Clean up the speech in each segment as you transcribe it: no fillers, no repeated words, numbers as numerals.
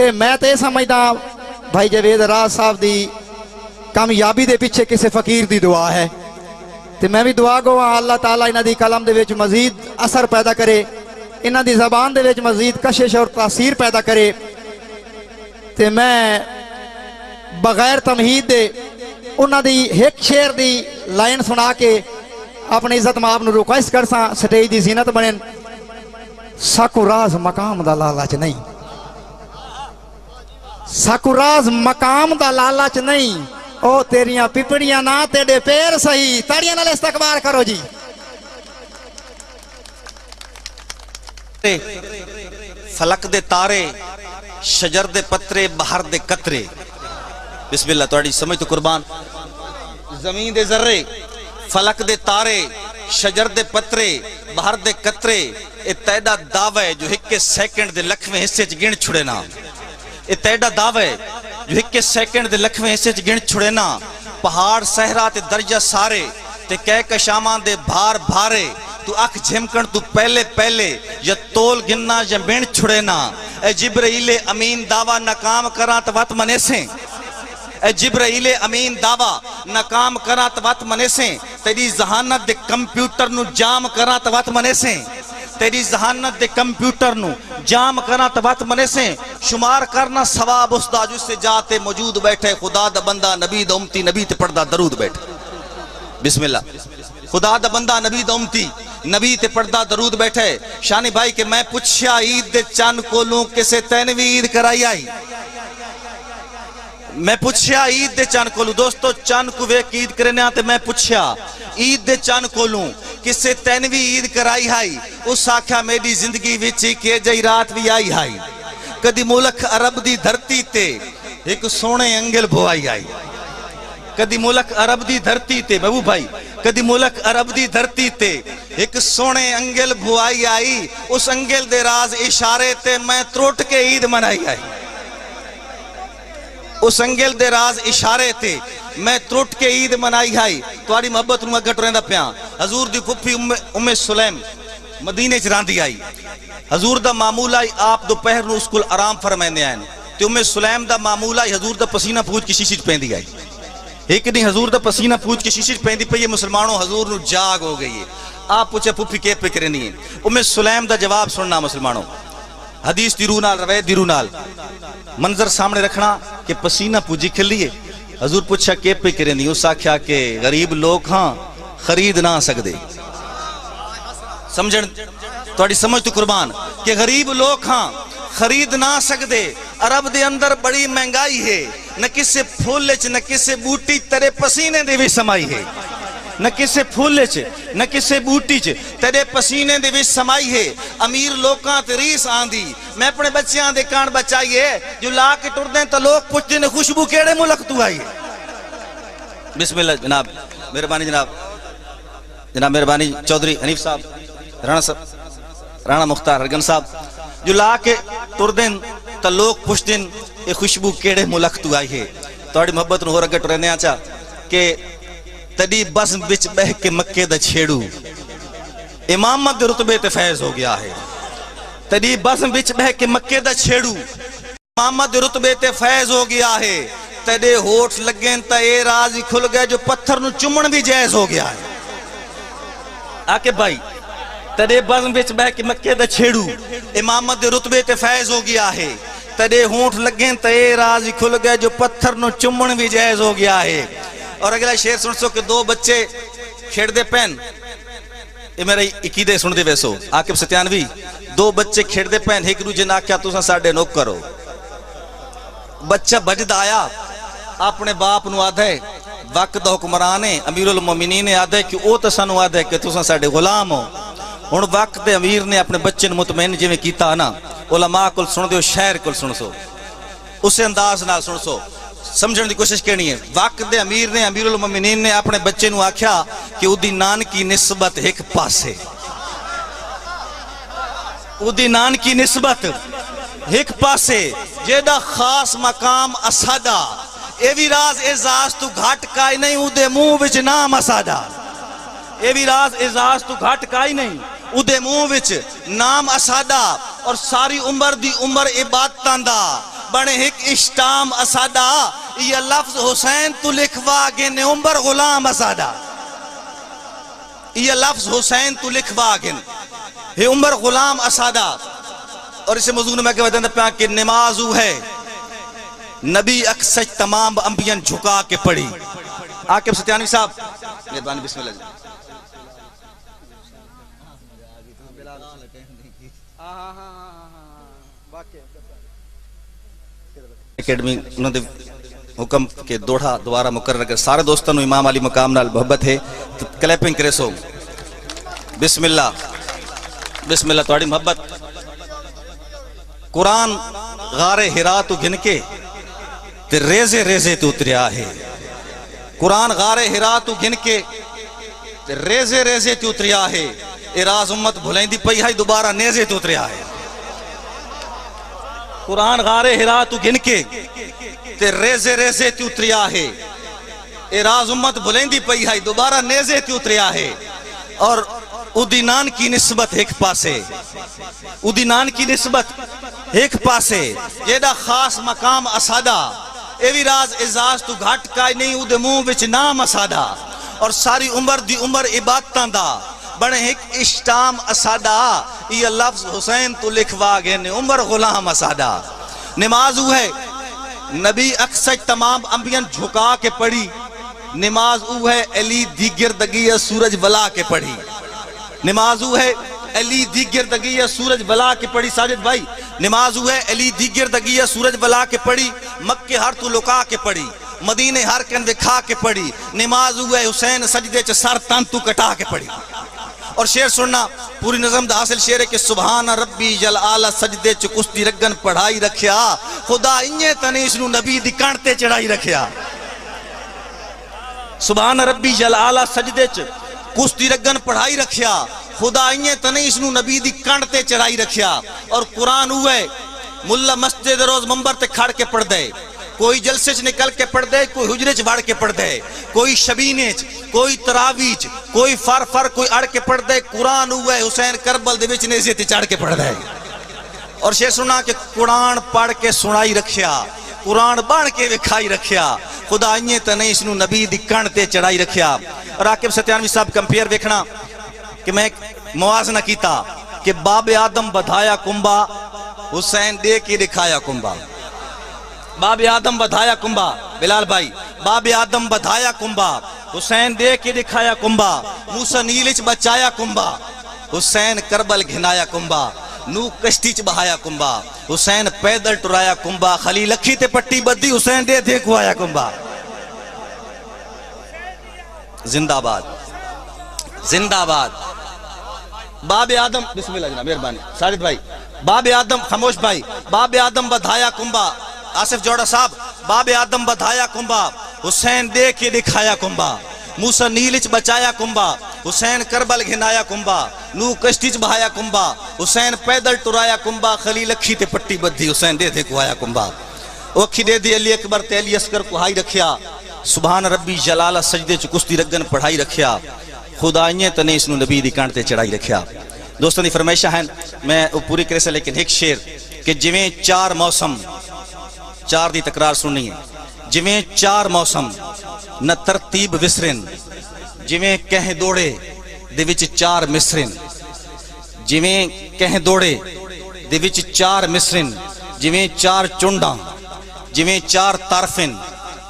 پیچھے میں تے سمجھدا بھائی جوید راز صاحب دی کامیابی دے پیچھے کسے فقیر دی دعا ہے تے میں بھی دعا گوا اللہ تعالیٰ انہاں دی کلام دے وچ مزید اثر پیدا کرے انہاں دی زبان دے وچ مزید کشش اور تاثیر پیدا کرے تے میں بغیر تمہید دے انہاں دی ایک شعر دی لائن سنا کے اپنی عزت مآب نو ریکویسٹ کرساں سٹیج دی زینت بنن ساکو راز مقام دا لالچ نہیں ساکو راز مقام دا لالچ نہیں او تیریاں پپڑیاں نہ تیرے پیر صحیح تاڑیاں نال استقبال کرو جی فلک دے تارے شجر دے پترے بہر دے قطرے بسم اللہ تواڈی سمجھ تو قربان زمین دے ذرے فلک دے تارے شجر دے پترے بہر دے قطرے اے تیڈا دعوی ہے جو ایک سیکنڈ دے لکھویں حصے چ گن چھڑے نا اے تیڈا دعوی ہے جو ایک سیکنڈ دے لکھویں حصے چ گن چھڑے نا پہاڑ صحرا تے درجہ سارے تے کہہ کشاواں دے بھار بھارے تو اکھ جھمکن تو پہلے پہلے یا تول گننا یا بین چھڑے نا اے جبرائیل امین دعویٰ ناکام کران تو وقت منیسیں اے جبرائیل امین دعویٰ ناکام کران تو وقت منیسیں تیری ذہانت دے کمپیوٹر نو جام کران تو وقت منیسیں تیری ذہانت دے کمپیوٹر نو جام کرنا تبات منے سے شمار کرنا ثواب اس دا جس سے جاتے موجود بیٹھے خدا دا بندہ نبی دا امتی نبی تے پردہ درود بیٹھے بسم اللہ خدا دا بندہ نبی دا امتی نبی تے پردہ درود بیٹھے شانی بھائی کہ میں پوچھیا عید دے چند کولوں کسے تینوی عید کرائی آئی میں پوچھیا عید دے چند کولوں دوستو چند کو ویک عید کرنے آتے میں پوچھیا عید دے چند کولوں کسے تینوی عید کرائی آئی اس آکھا میری زندگی وچی کہ جائی رات بھی آئی آئی کدی ملک عرب دی دھرتی تے ایک سونے انگل بھوائی آئی کدی ملک عرب دی دھرتی تے محبوب بھائی کدی ملک عرب دی دھرتی تے ایک سونے انگل بھوائی آئی اس انگل دے راز اشارے تے میں تروٹ کے عید منائی آئی اس انگل دے راز اشارے تے میں تروٹ کے عید منائی آئی تواری محبت نو گھٹ رہندا پیاں حضور دی پھپھی ام سلیم مدینے چ راندی آئی حضور دا معمول آئی آپ دوپہر نو اسکول آرام فرمائندے آئے تے ام سلیم دا معمول آئی حضور دا پسینہ پوچھ کی شیشی پہندی آئی ایک دن حضور دا پسینہ پوچھ کی شیشی پہندی پہ یہ مسلمانوں حضور نو جاگ ہو گئی ہے آپ پوچھے پھپھی کے پہ کرنی ہے ام سلیم دا جواب سننا مسلمانوں حدیث دی روح نال روایت دی روح نال منظر سامنے رکھنا کہ پسینہ پوجی کھلیے حضور پوچھا کے پہ کرنی اس آکھیا کہ غریب لوگ ہاں خرید نہ سکدے سمجھن توڑی سمجھ تو قربان کہ غریب لوگ ہاں خرید نہ سکدے عرب دے اندر بڑی مہنگائی ہے نہ کسے پھول چ نہ کسے بوٹی تیرے پسینے دے وچ سمائی ہے نہ کسے پھول چ نہ کسے بوٹی چ تیرے پسینے دے وچ سمائی ہے امیر لوکاں تے ریس آندی میں اپنے بچیاں دے کان بچائیے جو لا کے ٹر دیں تو لوگ پوچھتے ہیں خوشبو کیڑے ملک تو آئی ہے بسم اللہ جناب مہربانی جناب مہربانی چودھری حنیف صاحب رانا مختار ہرگن صاحب جو لا کے ٹر دیں تو لوگ پوچھتے ہیں یہ خوشبو کیڑے ملک تو آئی ہے توڑی محبت نو ہو رگٹ رہنے آچا کہ تڑی بس بچ بہ کے مکے دا چھیڑو امامت دے رتبے تے فیض ہو گیا ہے تڑی بس بچ بہ کے مکے دا چھیڑو امامت دے رتبے تے فیض ہو گیا ہے تڑے ہوٹ لگیں تا اے راز ہی کھل گئے جو پتھر نو چمن بھی جائز ہو گیا ہے آکے بھائی تڑے بس بچ بہ کے مکے دا چھیڑو امامت دے رتبے تے فیض ہو گیا ہے تڑے ہونٹ لگیں تا اے راز ہی کھل گئے جو پتھر نو چمن بھی جائز ہو گیا ہے اور اگلا شعر سن سو کہ دو بچے کھیڑ دے پین یہ میرا عقیدے سن دے ویسو عاقب ستیانوی دو بچے کھیڑ دے پین ایک رو جنا کیا تو ساڑھے نوک کرو بچہ بجد آیا اپنے باپ نو آدھے وقت دا حکمرانے امیر المومنین نے آدھے کہ او تسانو آدھے کہ تو ساڑھے غلام ہو ان وقت دے امیر نے اپنے بچے مطمئن جی میں کیتا نا علماء کل سن دے شہر کل سن سو اسے انداز نال سن سو سمجھنے دی کوشش کرنی ہے وقت دے امیر نے امیر المومنین نے اپنے بچے نو آکھیا کہ او دی نان کی نسبت ایک پاسے او دی نان کی نسبت ایک پاسے جیدہ خاص مقام اسادہ اے بھی راز اعزاز تو گھاٹ کائی نہیں او دے منہ وچ نام اسادہ اے بھی راز اعزاز تو گھاٹ کائی نہیں او دے منہ وچ نام اسادہ اور ساری عمر دی عمر عبادتاں دا بنے ایک اشتام اسادہ یہ لفظ حسین تو لکھوا گن عمر غلام اسادہ یہ لفظ حسین تو لکھوا گن ہے عمر غلام اسادہ اور اسے موضوع میں کہتے ہیں کہ نمازو ہے نبی اکسج تمام انبیاء جھکا کے پڑھی عاقب ستیانی صاحب مہربانی بسم اللہ اکیڈمی انہوں نے حکم کے دوڑا دوبارہ مقرر کر سارے دوستوں امام علی مقام نال محبت ہے تو کلیپنگ کرے سو بسم اللہ تواڈی محبت قرآن غار ہرا تو گھن کے تے ریزے ریزے تو اتریا ہے قرآن غار ہرا تو گھن کے تے ریزے ریزے تو اتریا ہے اے راز امت بھلیں دی پئی ہے دوبارہ نیزے تو اتریا ہے قرآن غار ہرا تو گھن کے تے ریزے ریزے تے اتریا ہے اے راز امت بھلیندی پئی ہے دوبارہ نیزے تے اتریا ہے اور ادینان کی نسبت ایک پاسے ادینان کی نسبت ایک پاسے جیڑا خاص مقام اسادہ اے بھی راز اعزاز تو گھٹ کائی نہیں او دے منہ وچ نام اسادہ اور ساری عمر دی عمر عبادتاں دا بنے ایک اشتام اسادہ یہ لفظ حسین تو لکھوا گئے نے عمر غلام اسادہ نماز او ہے نبی اکسج تمام انبیاء جھکا کے پڑھی نماز او ہے علی دی گردگی سورج بلا کے پڑھی نماز او ہے علی دی گردگی سورج بلا کے پڑھی ساجد بھائی نماز او ہے علی دی گردگی سورج بلا کے پڑھی مکہ ہر تو لکا کے پڑھی مدینے ہر کن دکھا کے پڑھی نماز او ہے حسین سجدے چ سر تن تو کٹا کے پڑھی اور شعر سننا پوری نظم دا حاصل شعر ہے کہ سبحان ربی جل آلہ سجدے چ کشتی رگن پڑھائی رکھیا خدا انجے تنیس نو نبی دی کانٹے چڑھائی رکھیا سبحان ربی جل آلہ سجدے چ کشتی رگن پڑھائی رکھیا خدا انجے تنیس نو نبی دی کانٹے چڑھائی رکھیا اور قرآن ہوئے ملہ مسجد روز منبر تے کھڑ کے پڑھ دے کوئی جلسے چ نکل کے پڑھ دے کوئی حجرے چ بڑھ کے پڑھ دے کوئی شبینے چ کوئی تراویح چ کوئی فر کوئی اڑ کے پڑھ دے قرآن ہوئے حسین کربل دے وچ نیزے تے چڑھ کے پڑھ دے اور شعر سنا کہ قرآن پڑھ کے سنائی رکھیا قرآن بڑھ کے وکھائی رکھیا خدا انجے تنیس نو نبی دی کان تے چڑھائی رکھیا اور عاقب ستیانوی صاحب کمپیئر ویکھنا کہ میں موازنہ کیتا کہ باب آدم بدھایا کنبا حسین دے کے دکھایا کنبا باب آدم بدھایا کنبا بلال بھائی باب آدم بدھایا کنبا حسین دے کے دکھایا کنبا موسیٰ نیلچ بچایا کنبا حسین کربل گھنایا کنبا نو کشتی چ بہایا کنبا حسین پیدل ٹرایا کنبا خلیل اکھی تے پٹی بدی حسین دے دیکھو آیا کنبا زندہ باد زندہ باد باب آدم بسم اللہ جناب مہربانی ساجد بھائی باب آدم خاموش بھائی باب آدم بدھایا کنبا آصف جوڑا صاحب باب آدم بدھایا کنبا حسین دے کے دکھایا کنبا موسیٰ نیلچ بچایا کنبا حسین کربل گھنایا کنبا نو کشتی چ بہایا کنبا حسین پیدل ٹرایا کنبا خلیل اکھی تے پٹی بدھی حسین دے دے کو آیا کنبا اکھی دے دی علی اکبر تے علی اصغر کو ہائی رکھیا سبحان ربی جلالہ سجدے چ کشتی رگن پڑھائی رکھیا خدا انجے تنے اس نو نبی دی کانٹ تے چڑھائی رکھیا دوستان دی فرمائشہ ہیں میں پوری کرے سے لیکن ایک شعر کہ جویں چار موسم چار دی تکرار سننی ہے جویں چار موسم نہ ترتیب وسرن جویں کہیں دوڑے دے وچ چار مصرن جویں کہیں دوڑے دے وچ چار مصرن جویں چار چنڈاں جویں چار طرفن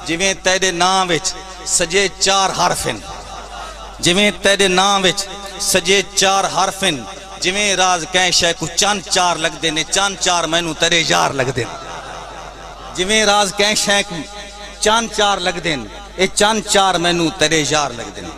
جویں تیرے نام وچ سجے چار حرفن جویں تیرے نام وچ سجے چار حرفن جویں راز کہیں شے کو چند چار لگ دینے چند چار مینوں تیرے یار لگ دینے جویں راز کہیں شے کو چند چار لگ دین اے چند چار مینوں تیرے یار لگ دین